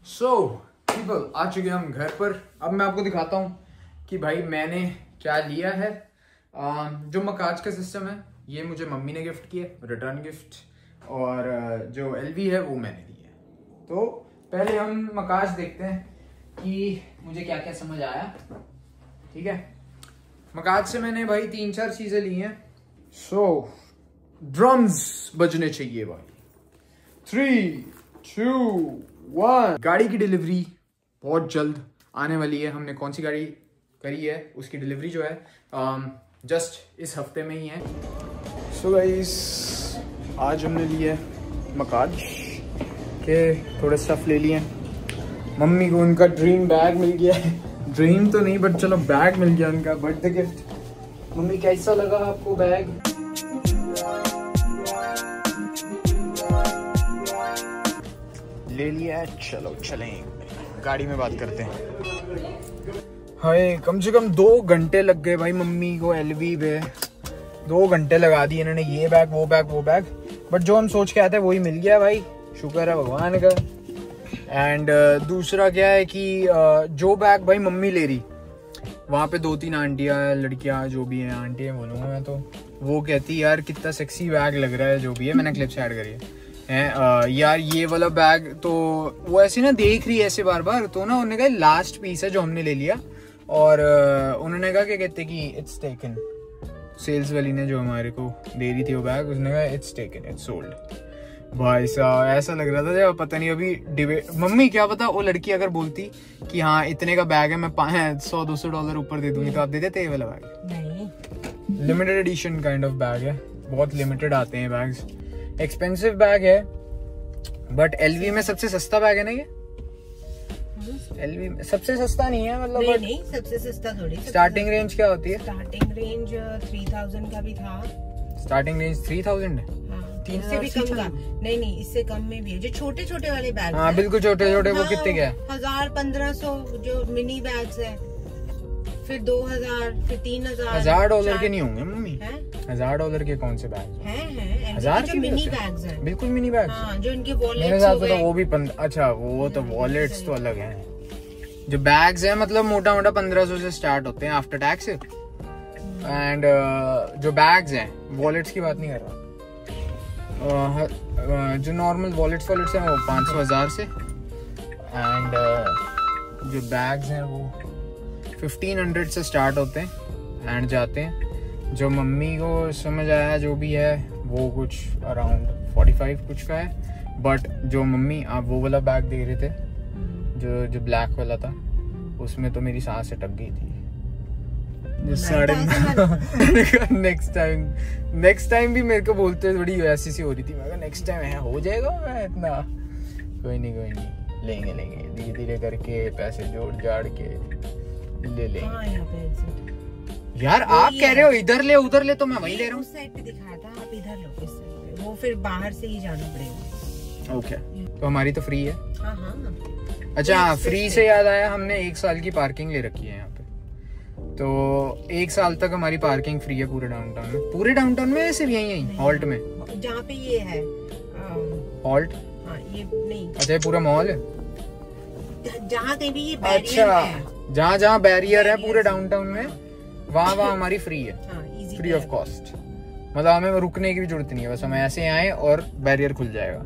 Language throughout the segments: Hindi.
सो पीपल आ चुके हम घर पर। अब मैं आपको दिखाता हूँ कि भाई मैंने क्या लिया है। जो मकाज का सिस्टम है ये मुझे मम्मी ने गिफ्ट किया, रिटर्न गिफ्ट, और जो एलवी है वो मैंने ली है। तो पहले हम मकाज देखते हैं कि मुझे क्या क्या समझ आया। ठीक है, मकाज से मैंने भाई 3-4 चीजें ली हैं। ड्रम्स बजने चाहिए भाई। 3, 2, 1। गाड़ी की डिलीवरी बहुत जल्द आने वाली है। हमने कौन सी गाड़ी करी है उसकी डिलीवरी जो है जस्ट इस हफ्ते में ही है। सो गाइस आज हमने लिए मकाज के थोड़े स्टफ ले लिए। मम्मी को उनका ड्रीम बैग मिल गया है। ड्रीम तो नहीं बट चलो बैग मिल गया उनका बर्थडे गिफ्ट। मम्मी कैसा लगा आपको बैग? ले लिया, चलो चलें गाड़ी में बात करते हैं। हाय कम से कम 2 घंटे लग गए भाई मम्मी को एलवी पे। 2 घंटे लगा दिए इन्होंने, ये बैग वो बैग वो बैग, बट जो हम सोच के आते हैं वही मिल गया भाई, शुक्र है भगवान का। एंड दूसरा क्या है कि जो बैग भाई मम्मी ले रही, वहाँ पे 2-3 आंटियाँ लड़कियाँ जो भी हैं, आंटियाँ बोलूँगा मैं तो, वो कहती यार कितना सेक्सी बैग लग रहा है। जो भी है मैंने क्लिप्स ऐड करी है यार ये वाला बैग। तो वो ऐसे ना देख रही है ऐसे बार बार, तो ना उन्होंने कहा लास्ट पीस है जो हमने ले लिया, और उन्होंने कहा क्या कहते कि इट्स टेकन। सेल्स वाली ने जो हमारे को दे रही थी वो बैग, उसने कहा इट्स टेकन, इट्स सोल्ड। भाई साहब ऐसा लग रहा था जब पता नहीं अभी डिबेट, मम्मी क्या पता वो लड़की अगर बोलती कि हाँ इतने का बैग है, मैं $100-200 ऊपर दे दूंगी, तो आप दे देते ये वाला बैग? नहीं, limited edition kind of bag है, बहुत लिमिटेड आते हैं बैग्स। एक्सपेंसिव बैग है बट एलवी में सबसे सस्ता बैग है ना ये। एलवी में सबसे सस्ता नहीं है मतलब, नहीं सबसे सस्ता थोड़ी। स्टार्टिंग रेंज क्या होती है? स्टार्टिंग रेंज 3000 का भी था। स्टार्टिंग रेंज 3000 है? इससे भी कम का नहीं, इससे कम में भी है जो छोटे छोटे वाले बैग। हाँ बिल्कुल छोटे छोटे। वो कितने के? 1000-1500 जो मिनी बैग्स है, फिर 2000, फिर 3000। $1000 के नहीं होंगे मम्मी? $1000 के कौन से बैग हैं? 1000 के मिनी बैग्स हैं, बिल्कुल मिनी बैग। जो इनके वॉलेट्स मेरे साथ तो वो भी अच्छा वो तो वॉलेट्स तो अलग हैं। जो बैग्स हैं मतलब मोटा मोटा 1500 से स्टार्ट होते हैं आफ्टर टैक्स। एंड जो बैग्स हैं, वॉलेट्स की बात नहीं कर रहा, जो नॉर्मल वॉलेट्स हैं वो 500-1000 से। एंड जो बैग्स हैं वो 1500 से स्टार्ट होते हैं एंड जाते हैं। जो मम्मी को समझ आया जो भी है वो कुछ अराउंड 45 कुछ का है। बट जो मम्मी आप वो वाला बैग दे रहे थे जो ब्लैक वाला था, उसमें तो मेरी सांस अटक गई थी। नेक्स्ट टाइम भी मेरे को बोलते थोड़ी ऐसी सी हो रही थी। मैं नेक्स्ट टाइम है हो जाएगा, मैं इतना कोई नहीं लेंगे धीरे धीरे करके पैसे जोड़ जाड़ के ले लेंगे। यार आप कह रहे हो इधर ले उधर ले, तो मैं वही ले रहा हूँ। उस साइड पे दिखाया था, आप इधर लो इस साइड पे, वो फिर बाहर से ही जाना पड़ेगा। ओके तो हमारी तो फ्री है। हाँ। अच्छा फ्री से याद आया, हमने 1 साल की पार्किंग ले रखी है यहाँ पे, तो 1 साल तक हमारी पार्किंग फ्री है पूरे डाउनटाउन में। पूरे डाउनटाउन में सिर्फ यही हॉल्ट में, जहाँ पे ये है हॉल्ट। हाँ, ये नहीं, अच्छा पूरा मॉल है जहाँ कहीं भी ये बैरियर है, जहाँ बैरियर है पूरे डाउनटाउन में, वहाँ हमारी फ्री है, फ्री ऑफ कॉस्ट। मतलब हमें रुकने की भी जरूरत नहीं है, बस हमें ऐसे आए और बैरियर खुल जाएगा।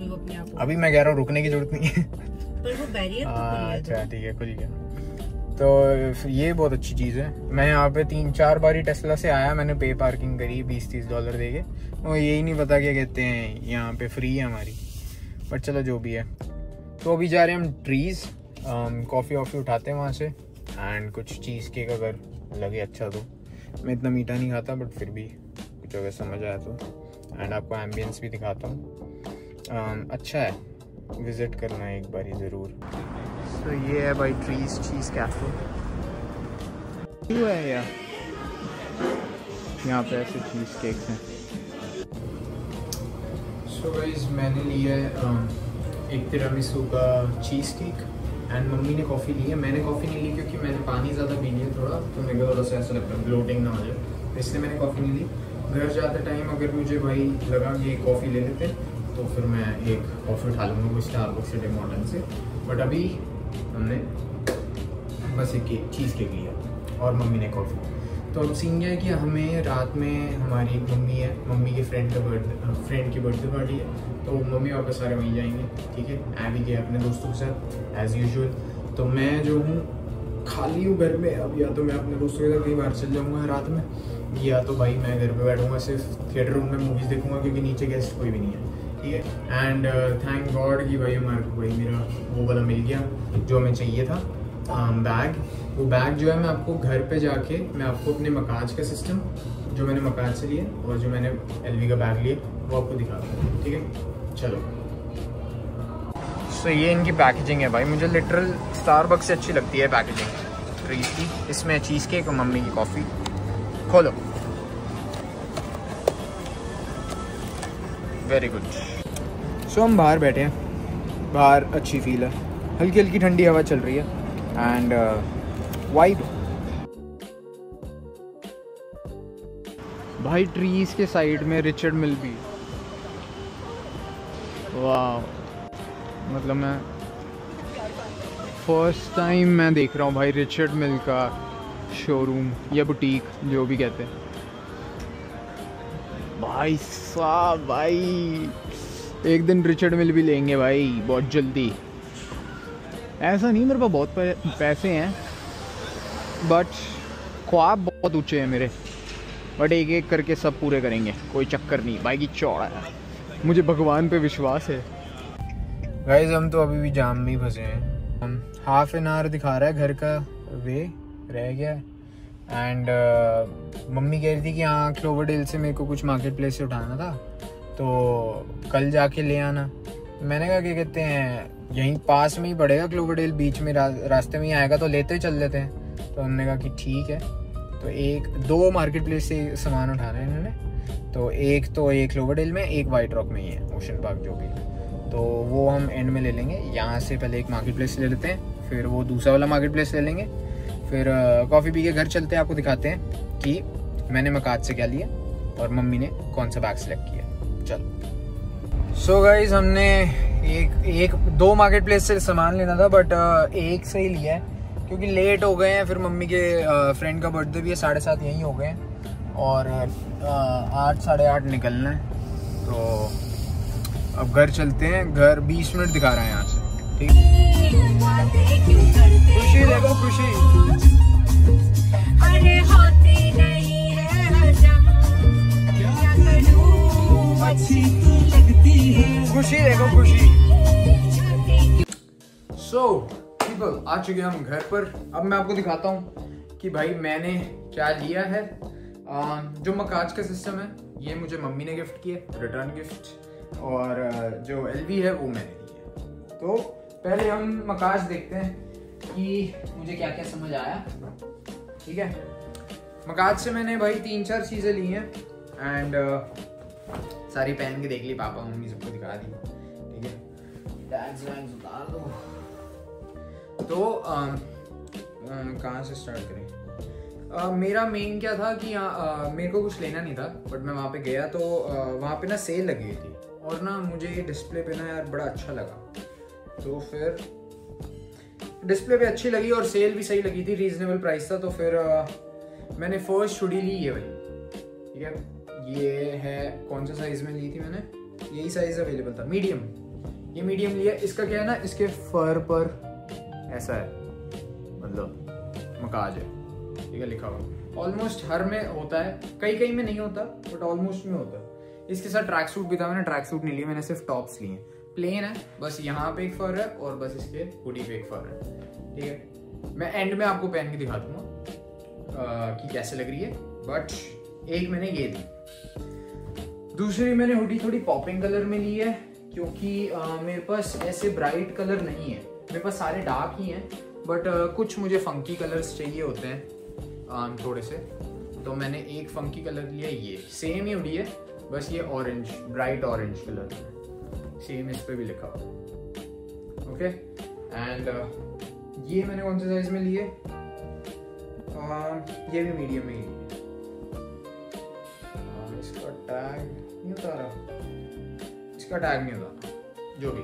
रुक जा। अभी मैं कह रहा हूँ रुकने की जरूरत नहीं है पर वो बैरियर अच्छा ठीक है खुल गया। तो ये बहुत अच्छी चीज़ है। मैं यहाँ पे 3-4 बार ही टेस्ला से आया, मैंने पे पार्किंग करी $20-30 देके। वो यही नहीं पता क्या कहते हैं यहाँ पे फ्री है हमारी, बट चलो जो भी है। तो अभी जा रहे हैं हम ट्रीज, कॉफ़ी वॉफ़ी उठाते हैं वहाँ से, एंड कुछ चीज़ केक अगर लगे अच्छा तो। मैं इतना मीठा नहीं खाता बट फिर भी कुछ अगर समझ आया तो। एंड आपको एम्बियंस भी दिखाता हूँ, अच्छा है, विजिट करना है एक बार ही ज़रूर। तो ये है भाई ट्रीज चीज़ कैफे है यार, यहाँ पे ऐसे चीज़ केक्स हैं। सो गाइस मैंने लिया है एक तिरामिसू का चीज़ केक, एंड मम्मी ने कॉफ़ी ली है। मैंने कॉफ़ी नहीं ली क्योंकि मैंने पानी ज़्यादा पी लिया थोड़ा, तो मेरे को थोड़ा सा ऐसा लगता है ब्लोटिंग ना हो जाए, इसलिए मैंने कॉफ़ी नहीं ली। घर जाते टाइम अगर मुझे भाई लगा कि कॉफ़ी ले लेते तो फिर मैं एक कॉफ़ी उठा लूँगा वो स्टारबक्स से टिम हॉर्टन से। बट अभी हमने बस एक चीज़ केक लिया और मम्मी ने कॉफ़ी। तो अब सीन क्या है कि हमें रात में हमारी एक मम्मी है, मम्मी के फ्रेंड की बर्थडे पार्टी है, तो मम्मी पापा सारे वहीं जाएंगे, ठीक है। एबी के अपने दोस्तों के साथ एज़ यूजुअल। तो मैं जो हूँ खाली हूँ घर में अब, या तो मैं अपने दोस्तों के साथ कहीं बाहर चल जाऊँगा रात में, या तो भाई मैं घर पे बैठूँगा सिर्फ थिएटर रूम में मूवीज़ देखूँगा, क्योंकि नीचे गेस्ट कोई भी नहीं है, ठीक है। एंड थैंक गॉड कि भाई हमारे को भाई मेरा वो वाला मिल गया जो हमें चाहिए था, बैग। वो बैग जो है मैं आपको घर पे जाके मैं आपको अपने मकाज का सिस्टम जो मैंने मकाज से लिया और जो मैंने एलवी का बैग लिया वो आपको दिखा दूँ, ठीक है। चलो सो ये इनकी पैकेजिंग है भाई, मुझे लिटरल स्टारबक्स से अच्छी लगती है पैकेजिंग ट्रीज की। इसमें चीज़ केक और मम्मी की कॉफ़ी। खोलो, वेरी गुड। सो हम बाहर बैठे हैं, बाहर अच्छी फील है, हल्की हल्की ठंडी हवा चल रही है एंड वाइब। भाई ट्रीज के साइड में रिचर्ड मिल भी, वाह, मतलब मैं फर्स्ट टाइम मैं देख रहा हूँ भाई रिचर्ड मिल का शोरूम या बुटीक जो भी कहते हैं। भाई साहब भाई एक दिन रिचर्ड मिल भी लेंगे भाई बहुत जल्दी। ऐसा नहीं मेरे पास बहुत पैसे हैं, बट ख्वाब बहुत ऊंचे हैं मेरे, बट एक एक करके सब पूरे करेंगे, कोई चक्कर नहीं। भाई की चौड़ा है, मुझे भगवान पे विश्वास है। गाइस हम तो अभी भी जाम में ही फंसे हैं। हम हाफ एन आवर दिखा रहा है घर का वे रह गया एंड मम्मी कह रही थी कि हाँ क्लोवरडेल से मेरे को कुछ मार्केट प्लेस से उठाना था, तो कल जाके ले आना। मैंने कहा क्या कहते हैं यहीं पास में ही पड़ेगा क्लोवरडेल, बीच में रास्ते में ही आएगा, तो लेते ही चल लेते हैं। तो हमने कहा कि ठीक है। तो दो मार्केट प्लेस से सामान उठाना है इन्होंने, तो एक तो ये क्लोवरडेल में, एक वाइट रॉक में ही है ओशन पार्क जो भी, तो वो हम एंड में ले लेंगे। यहाँ से पहले एक मार्केट प्लेस ले लेते हैं, फिर वो दूसरा वाला मार्केट प्लेस ले लेंगे, फिर कॉफ़ी पी के घर चलते हैं, आपको दिखाते हैं कि मैंने मकाज से क्या लिया और मम्मी ने कौन सा बैग सेलेक्ट किया। चलो सो गाइज हमने दो मार्केट प्लेस से सामान लेना था, बट एक से ही लिया है क्योंकि लेट हो गए हैं। फिर मम्मी के फ्रेंड का बर्थडे भी है, 7:30 यहीं हो गए हैं और 8 साढ़े 8 निकलना है। तो अब घर चलते हैं, घर 20 मिनट दिखा रहा है यहाँ से, ठीक। खुशी देखो खुशी, अरे होती नहीं है हजम, क्या करूं अच्छी तो लगती है, खुशी देखो खुशी। सो पीपल आ चुके हैं हम घर पर। अब मैं आपको दिखाता हूँ कि भाई मैंने क्या लिया है। जो मकाज का सिस्टम है ये मुझे मम्मी ने गिफ्ट किया, रिटर्न गिफ्ट, और जो एलवी है वो मैंने ली है। तो पहले हम मकाज देखते हैं कि मुझे क्या क्या समझ आया, ठीक है। मकाज से मैंने भाई 3-4 चीज़ें ली हैं एंड सारी पहन के देख ली, पापा मम्मी सबको दिखा दी, ठीक है। बैग्स वैग्स उतार दो। तो कहाँ से स्टार्ट करें। मेरा मेन क्या था कि मेरे को कुछ लेना नहीं था, बट मैं वहाँ पे गया तो वहाँ पे ना सेल लगी हुई थी और ना मुझे डिस्प्ले पे ना यार बड़ा अच्छा लगा, तो फिर डिस्प्ले पे अच्छी लगी और सेल भी सही लगी थी, रीजनेबल प्राइस था। तो फिर मैंने फर्स्ट हुडी ली ये वाली, ठीक है। ये है कौन सा साइज में ली थी मैंने, यही साइज अवेलेबल था, मीडियम। ये मीडियम लिया। इसका क्या है ना, इसके फर पर ऐसा है, मतलब मकाज है, ठीक है, लिखा हुआ। ऑलमोस्ट हर में होता है, कई में नहीं होता, बट ऑलमोस्ट में होता है। इसके साथ ट्रैक सूट भी था, मैंने ट्रैक सूट नहीं लिए, मैंने सिर्फ टॉप्स लिए। प्लेन है, बस यहाँ पे एक फर है और बस इसके हुडी पे एक फर है, ठीक है। मैं एंड में आपको पहन के दिखा दूंगा कि कैसे लग रही है, बट एक मैंने ये ली। दूसरी मैंने हुडी थोड़ी पॉपिंग कलर में ली है, क्योंकि मेरे पास ऐसे ब्राइट कलर नहीं है, मेरे पास सारे डार्क ही हैं, बट कुछ मुझे फंकी कलर्स चाहिए होते हैं थोड़े से। तो मैंने एक फंकी कलर लिया, ये सेम ही हुडी है, बस ये ऑरेंज, ब्राइट ऑरेंज कलर है, सेम इस पे भी लिखा हुआ, ओके। एंड ये मैंने कौन से साइज में लिए, ये भी मीडियम में ही लिए। इसका टैग नहीं उतारा, इसका टैग नहीं होता जो भी।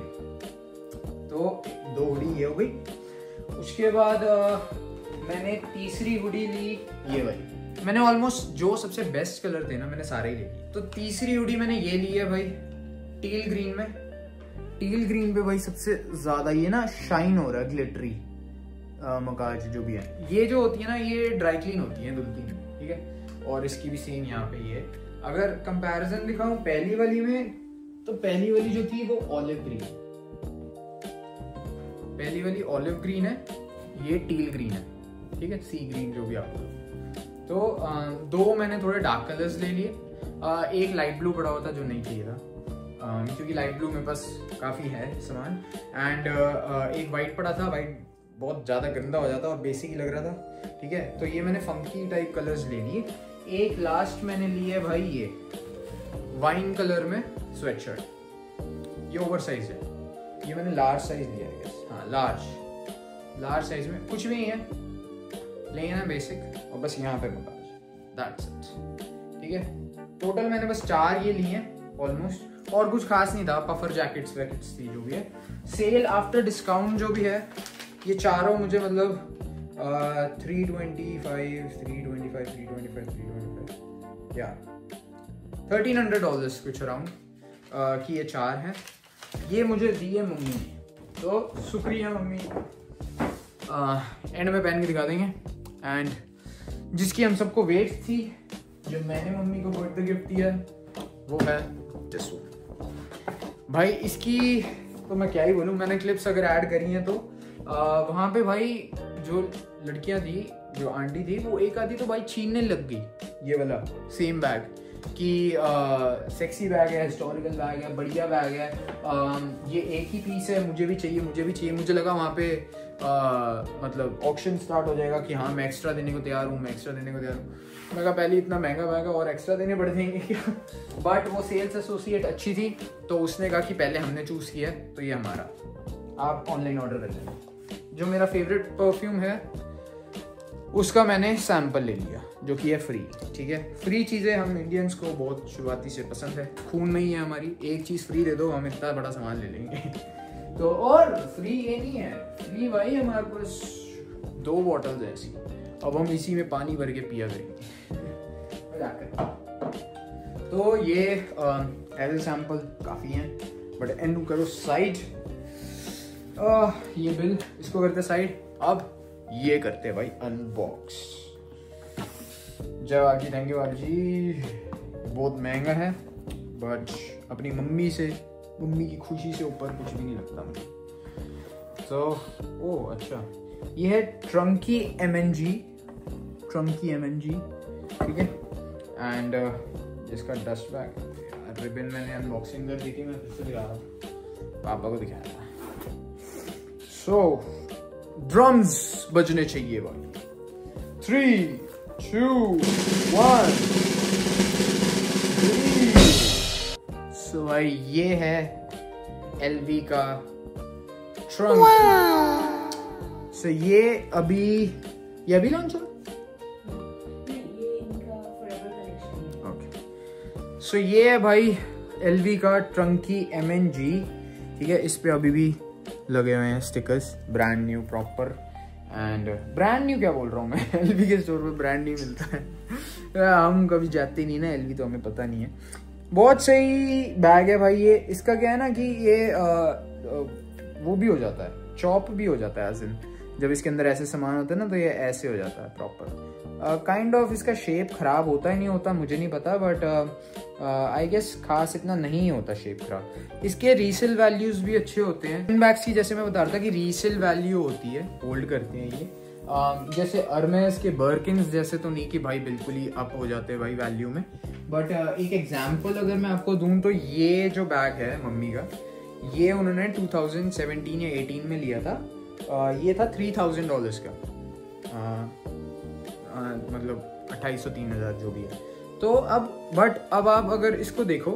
तो 2 हुडी ये हो गई। उसके बाद मैंने तीसरी हुडी ली ये वाली। मैंने ऑलमोस्ट जो सबसे बेस्ट कलर थे ना मैंने सारे ही ले लिए। तो तीसरी हुडी मैंने ये ली है भाई टील ग्रीन में। टील ग्रीन पे भाई सबसे ज्यादा ये ना शाइन हो रहा है, ग्लिटरी मकाज जो भी है। ये जो होती है ना ये ड्राई क्लीन होती है धुलती नहीं, ठीक है। और इसकी भी सेम यहाँ पे ये। अगर कंपैरिजन दिखाऊं पहली वाली में, तो पहली वाली जो थी वो ऑलिव ग्रीन, पहली वाली ऑलिव ग्रीन है, ये टील ग्रीन है, ठीक है, सी ग्रीन जो भी आप। तो 2 मैंने थोड़े डार्क कलर्स ले लिए। एक लाइट ब्लू पड़ा हुआ था जो नहीं चाहिए था, क्योंकि लाइट ब्लू मेरे पास काफ़ी है सामान। एंड एक वाइट पड़ा था, वाइट बहुत ज़्यादा गंदा हो जाता और बेसिक ही लग रहा था, ठीक है। तो ये मैंने फंकी टाइप कलर्स ले लिए। एक लास्ट मैंने ली है भाई ये वाइन कलर में स्वेटशर्ट, ये ओवर साइज है, ये मैंने लार्ज साइज लिया है, हाँ लार्ज साइज में कुछ भी नहीं है, लेना बेसिक और बस यहाँ पे मकाज, दैट्स इट, ठीक है। टोटल मैंने बस 4 ये लिए हैं ऑलमोस्ट, और कुछ खास नहीं था। पफर जैकेट्स वैकेट्स थी जो भी है। सेल आफ्टर डिस्काउंट जो भी है ये चारों मुझे मतलब 325 या $1300 कुछ अराउंड की ये 4 हैं। ये मुझे दिए मम्मी ने, तो शुक्रिया मम्मी। एंड में पहन के दिखा देंगे। एंड जिसकी हम सबको वेट थी, जो मैंने मम्मी को बर्थडे गिफ्ट दिया, वो है जस्सू भाई। इसकी तो मैं क्या ही बोलूँ, मैंने क्लिप्स अगर ऐड करी हैं तो वहाँ पे भाई जो लड़कियाँ थी, जो आंटी थी, वो एक आधी तो भाई छीनने लग गई ये वाला सेम बैग कि सेक्सी बैग है, हिस्टोरिकल बैग है, बढ़िया बैग है, ये एक ही पीस है, मुझे भी चाहिए, मुझे भी चाहिए। मुझे लगा वहाँ पे मतलब ऑक्शन स्टार्ट हो जाएगा कि हाँ मैं एक्स्ट्रा देने को तैयार हूँ, मैं एक्स्ट्रा देने को तैयार हूँ। मैं कहा पहले इतना महंगा बैग है और एक्स्ट्रा देने पड़ जाएंगे क्या। बट वो सेल्स एसोसिएट अच्छी थी, तो उसने कहा कि पहले हमने चूज़ किया है तो ये हमारा, आप ऑनलाइन ऑर्डर कर लेना। जो मेरा फेवरेट परफ्यूम है उसका मैंने सैंपल ले लिया, जो कि है फ्री, ठीक है। फ्री चीज़ें हम इंडियंस को बहुत शुरुआती से पसंद है, खून में ही है हमारी। एक चीज़ फ्री दे दो, हम इतना बड़ा सामान ले लेंगे। तो और फ्री ये नहीं है, फ्री भाई हमारे पास 2 बॉटल्स ऐसी, अब हम इसी में पानी भर के पिया करेंगे। तो ये एज ए सैंपल काफ़ी हैं, बट एंड करो साइड। ये बिल इसको करते साइड। अब ये करते भाई अनबॉक्स। जय बाजी, थैंक यू बाजी। बहुत महंगा है, बट अपनी मम्मी की खुशी से ऊपर कुछ भी नहीं लगता मुझे। तो ओह अच्छा, ये है ट्रंकी MNG, ठीक है। एंड इसका डस्ट बैग, रिबन मैंने अनबॉक्सिंग कर दी थी, मैं फिर से दिखा रहा हूँ, पापा को दिखाया था। सो ड्रम्स बजने चाहिए भाई। 3, 2, 1। सो भाई ये है LV का ट्रंक। सो ये अभी लॉन्च हुआ। सो ये है भाई LV का ट्रंकी MNG, ठीक है। इस पे अभी भी लगे हुए हैं stickers, brand new proper. And brand new क्या बोल रहा हूँ मैं, LV के स्टोर पे ब्रांड न्यू मिलता है। हम कभी जाते नहीं ना LV, तो हमें पता नहीं है। बहुत सही बैग है भाई ये। इसका क्या है ना कि ये वो भी हो जाता है, चॉप भी हो जाता है, एज इन जब इसके अंदर ऐसे सामान होता है ना, तो ये ऐसे हो जाता है प्रॉपर। काइंड ऑफ इसका शेप खराब होता है नहीं होता मुझे नहीं पता, बट आई गेस खास इतना नहीं होता शेप खराब। इसके रीसेल वैल्यूज भी अच्छे होते हैं। इन बैग्स की जैसे मैं बता रहा था कि रीसेल वैल्यू होती है, होल्ड करते हैं ये। जैसे अर्मेस के बर्किन्स जैसे तो नहीं कि भाई बिल्कुल ही अप हो जाते हैं भाई वैल्यू में, बट एक एग्जाम्पल अगर मैं आपको दूं तो ये जो बैग है मम्मी का, ये उन्होंने 2017 या 18 में लिया था। ये था $3000 का, मतलब 2800-3000 जो भी है। तो अब आप अगर इसको देखो,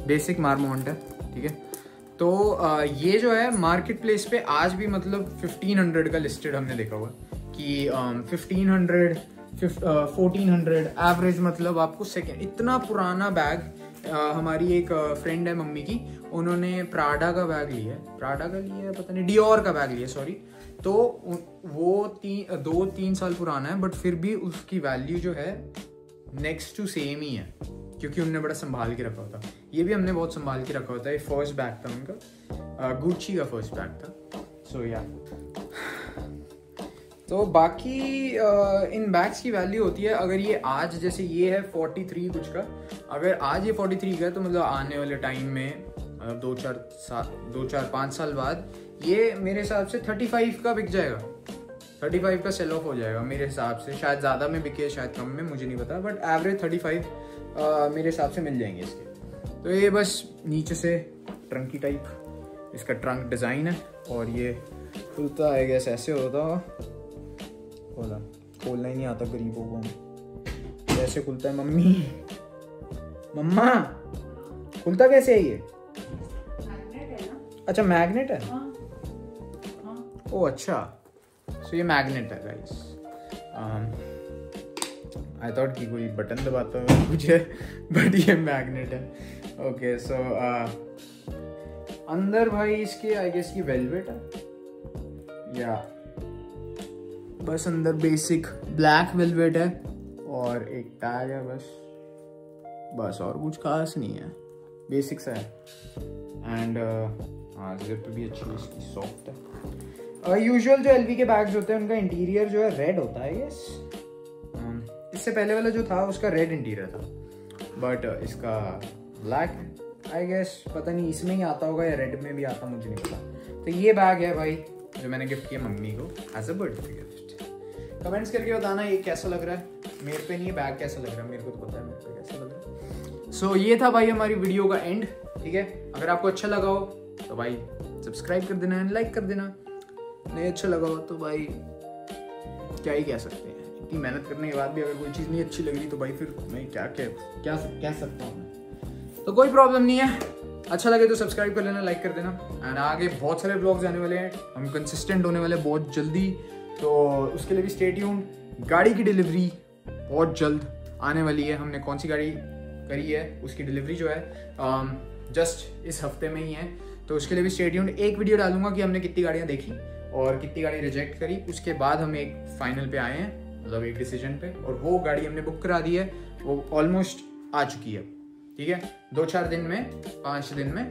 बेसिक मार्मोंट है, ठीक है। तो ये जो है मार्केट प्लेस पे आज भी मतलब 1500 का लिस्टेड हमने देखा हुआ कि 1500 1400 एवरेज, मतलब आपको सेकेंड, इतना पुराना बैग हमारी एक फ्रेंड है मम्मी की, उन्होंने प्राडा का बैग लिया है, प्राडा का लिया है पता नहीं, डियोर का बैग लिया है सॉरी। तो वो 2-3 साल पुराना है, बट फिर भी उसकी वैल्यू जो है नेक्स्ट टू सेम ही है, क्योंकि उन्होंने बड़ा संभाल के रखा होता। ये भी हमने बहुत संभाल के रखा होता है। फर्स्ट बैग था उनका, गुच्ची का फर्स्ट बैग था। सो या तो बाकी इन बैग्स की वैल्यू होती है, अगर ये आज जैसे ये है 43 कुछ का, अगर आज ये 43 का है तो मतलब आने वाले टाइम में 2-4-5 साल बाद ये मेरे हिसाब से 35 का बिक जाएगा, 35 का सेल ऑफ हो जाएगा मेरे हिसाब से। शायद ज़्यादा में बिके, शायद कम में, मुझे नहीं पता, बट एवरेज 35 मेरे हिसाब से मिल जाएंगे इसके। तो ये बस नीचे से ट्रंकी टाइप इसका ट्रंक डिज़ाइन है, और ये खुलता है गैस ऐसे होता, खोलना ही नहीं आता गरीबों को। कैसे खुलता है मम्मी? मम्मा खुलता कैसे है ये? मैग्नेट है ना? अच्छा मैग्नेट है। हाँ। ओ अच्छा, सो ये मैग्नेट है गाइस। आई थॉट कि कोई बटन दबाता हुआ कुछ है, बट ये मैग्नेट है। ओके सो अंदर भाई इसके आई गेस की वेलवेट है, या बस अंदर बेसिक ब्लैक वेलवेट है और एक टैग है बस और कुछ खास नहीं है, बेसिक सा है। एंड हाँ जिप भी अच्छी है इसकी, सॉफ्ट है। यूजुअल जो एलवी के बैग्स होते हैं उनका इंटीरियर जो है रेड होता है यस। इससे पहले वाला जो था उसका रेड इंटीरियर था, बट इसका ब्लैक है आई गेस। पता नहीं इसमें ही आता होगा या रेड में भी आता, मुझे नहीं पता। तो ये बैग है भाई जो मैंने गिफ्ट किया मम्मी को as a birthday gift. Comments करके बताना ये कैसा लग रहा है, मेरे पे नहीं है बैग कैसा लग रहा है, मेरे को तो पता है मेरे पे कैसा लग रहा है। सो ये था भाई हमारी वीडियो का एंड, ठीक है। अगर आपको अच्छा लगा हो तो भाई सब्सक्राइब कर देना, लाइक कर देना। नहीं अच्छा लगा हो तो भाई क्या ही कह सकते हैं, इतनी मेहनत करने के बाद भी अगर कोई चीज़ नहीं अच्छी लग रही तो भाई फिर मैं क्या कह सकता हूँ। तो कोई प्रॉब्लम नहीं है, अच्छा लगे तो सब्सक्राइब कर लेना, लाइक कर देना। एंड आगे बहुत सारे ब्लॉग्स आने वाले हैं, हम कंसिस्टेंट होने वाले बहुत जल्दी, तो उसके लिए भी स्टे ट्यून्ड। गाड़ी की डिलीवरी बहुत जल्द आने वाली है। हमने कौन सी गाड़ी करी है उसकी डिलीवरी जो है जस्ट इस हफ्ते में ही है, तो उसके लिए भी स्टे ट्यून्ड। एक वीडियो डालूंगा कि हमने कितनी गाड़ियाँ देखी और कितनी गाड़ी रिजेक्ट करी, उसके बाद हम एक फाइनल पे आए हैं, मतलब एक डिसीजन पे। और वो गाड़ी हमने बुक करा दी है, वो ऑलमोस्ट आ चुकी है, ठीक है। 2-4 दिन में, 5 दिन में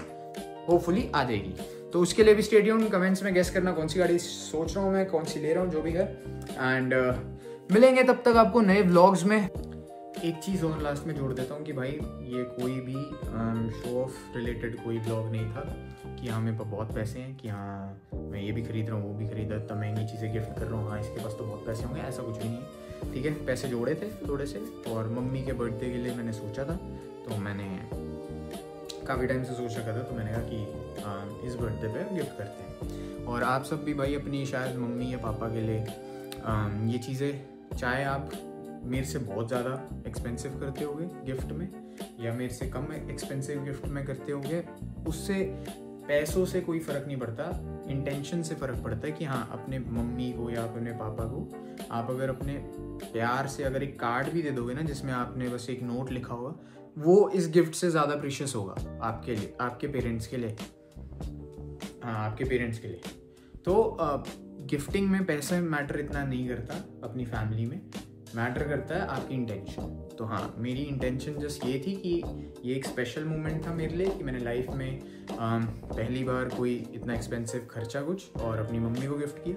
होपफुली आ जाएगी। तो उसके लिए भी स्टे ट्यून्ड। कमेंट्स में गेस करना कौन सी गाड़ी सोच रहा हूँ मैं, कौन सी ले रहा हूँ, जो भी है। एंड मिलेंगे तब तक आपको नए व्लॉग्स में। एक चीज़ और लास्ट में जोड़ देता हूँ कि भाई ये कोई भी शो ऑफ रिलेटेड कोई व्लॉग नहीं था कि हाँ मेरे पास बहुत पैसे हैं, कि हाँ मैं ये भी खरीद रहा हूँ वो भी खरीदा, इतना महंगी चीज़ें गिफ्ट कर रहा हूँ, हाँ इसके पास तो बहुत पैसे होंगे, ऐसा कुछ भी नहीं है, ठीक है। पैसे जोड़े थे थोड़े से, और मम्मी के बर्थडे के लिए मैंने सोचा था, तो मैंने काफ़ी टाइम से सोच रखा था, तो मैंने कहा कि इस बर्थडे पे गिफ्ट करते हैं। और आप सब भी भाई अपनी शायद मम्मी या पापा के लिए ये चीज़ें, चाहे आप मेरे से बहुत ज़्यादा एक्सपेंसिव करते होगे गिफ्ट में या मेरे से कम एक्सपेंसिव गिफ्ट में करते होगे, उससे पैसों से कोई फ़र्क नहीं पड़ता, इंटेंशन से फ़र्क पड़ता है। कि हाँ अपने मम्मी को या अपने पापा को आप अगर अपने प्यार से अगर एक कार्ड भी दे दोगे ना जिसमें आपने बस एक नोट लिखा होगा, वो इस गिफ्ट से ज़्यादा प्रीशियस होगा आपके लिए, आपके पेरेंट्स के लिए। हाँ आपके पेरेंट्स के लिए। तो गिफ्टिंग में पैसा मैटर इतना नहीं करता, अपनी फैमिली में मैटर करता है आपकी इंटेंशन। तो हाँ मेरी इंटेंशन जस्ट ये थी कि ये एक स्पेशल मोमेंट था मेरे लिए कि मैंने लाइफ में पहली बार कोई इतना एक्सपेंसिव खर्चा कुछ और अपनी मम्मी को गिफ्ट किया,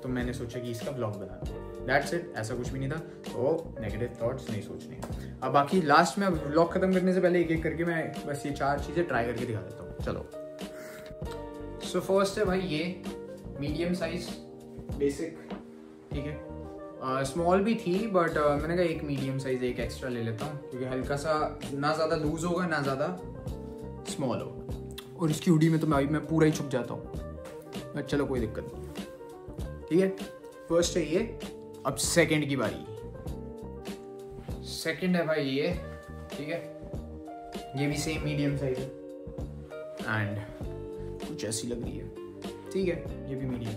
तो मैंने सोचा कि इसका ब्लॉग बना दूँ। दैट्स इट, ऐसा कुछ भी नहीं था, तो नेगेटिव थॉट्स नहीं सोचने। अब बाकी लास्ट में ब्लॉग खत्म करने से पहले एक एक करके मैं बस ये 4 चीज़ें ट्राई करके दिखा देता हूँ। चलो सो फर्स्ट है भाई ये मीडियम साइज बेसिक, ठीक है। स्मॉल भी थी बट मैंने कहा एक मीडियम साइज एक एक्स्ट्रा ले लेता हूँ, क्योंकि हल्का सा ना ज़्यादा लूज होगा ना ज़्यादा स्मॉल होगा। और इसकी हुडी में तो मैं पूरा ही छुप जाता हूँ, चलो कोई दिक्कत नहीं, ठीक है। फर्स्ट है ये। अब सेकंड की बारी। सेकंड है भाई ये, ठीक है। ये भी सेम मीडियम साइज है एंड कुछ ऐसी लग रही है, ठीक है। ये भी मीडियम।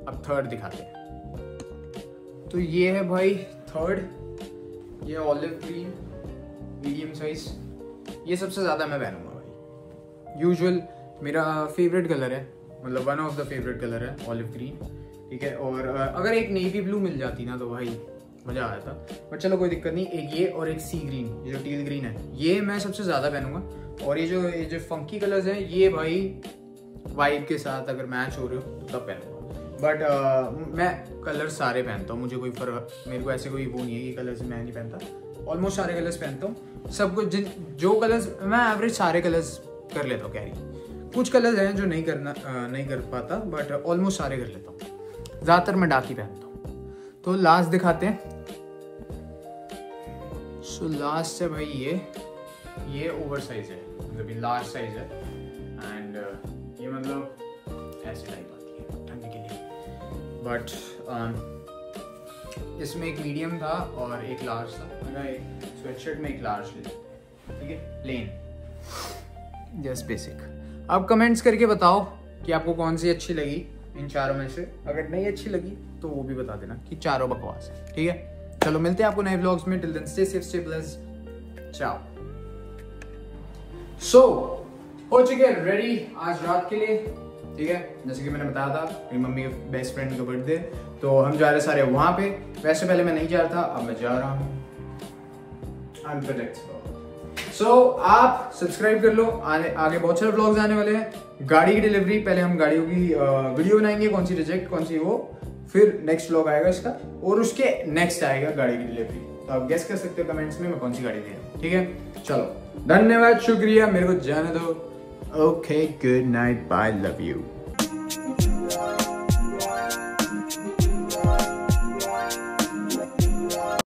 अब थर्ड दिखाते हैं। तो ये है भाई थर्ड, ये ऑलिव ग्रीन मीडियम साइज, ये सबसे ज़्यादा मैं पहनूंगा भाई। यूजुअल मेरा फेवरेट कलर है, मतलब one of the favourite colour है ऑलिव ग्रीन, ठीक है। और अगर एक नेवी ब्लू मिल जाती ना तो भाई मज़ा आया था, बट चलो कोई दिक्कत नहीं। एक ये और एक सी ग्रीन, ये जो टील ग्रीन है, ये मैं सबसे ज़्यादा पहनूंगा। और ये जो फंकी कलर्स हैं, ये भाई वाइब के साथ अगर मैच हो रहे हो तो तब पहनूंगा। बट मैं कलर सारे पहनता हूँ, मुझे कोई फर्क, मेरे को ऐसे कोई वो नहीं है कि कलर्स मैं नहीं पहनता, ऑलमोस्ट सारे कलर्स पहनता हूँ। सब कुछ जो कलर्स मैं एवरेज सारे कलर्स कर लेता हूँ कैरी। कुछ कलर्स हैं जो नहीं कर पाता, बट ऑलमोस्ट सारे कर लेता हूँ। ज़्यादातर मैं डार्क ही पहनता हूँ। तो लास्ट दिखाते हैं। सो लास्ट है भाई ये ओवर साइज है, मतलब ये लार्ज साइज है। एंड ये मतलब ऐसे टाइप आती है ठंडी के लिए, बट इसमें एक मीडियम था और एक लार्ज था। मैंने एक स्वेटशर्ट में एक लार्ज ले, ठीक है, प्लेन जस्ट बेसिक। अब कमेंट्स करके बताओ कि आपको कौन सी अच्छी लगी इन चारों में से। अगर नहीं अच्छी लगी तो वो भी बता देना कि चारों बकवास है, ठीक है। चलो मिलते हैं आपको नए व्लॉग्स में। Till then stay safe, stay blessed, ciao. सो हो चुके हैं रेडी आज रात के लिए, ठीक है। जैसे कि मैंने बताया था मेरी मम्मी के बेस्ट फ्रेंड का बर्थडे, तो हम जा रहे सारे वहां पे। वैसे पहले मैं नहीं जा रहा था, अब मैं जा रहा हूँ। सो आप सब्सक्राइब कर लो, आगे बहुत सारे व्लॉग्स आने वाले हैं। गाड़ी की डिलीवरी, पहले हम गाड़ियों की वीडियो बनाएंगे, कौन सी रिजेक्ट कौन सी वो, फिर नेक्स्ट व्लॉग आएगा इसका, और उसके नेक्स्ट आएगा गाड़ी की डिलीवरी। तो आप गेस कर सकते हो कमेंट्स में मैं कौन सी गाड़ी दे रहा हूँ, ठीक है। चलो धन्यवाद, शुक्रिया, मेरे को जाने दो। Okay, good night, bye, love you.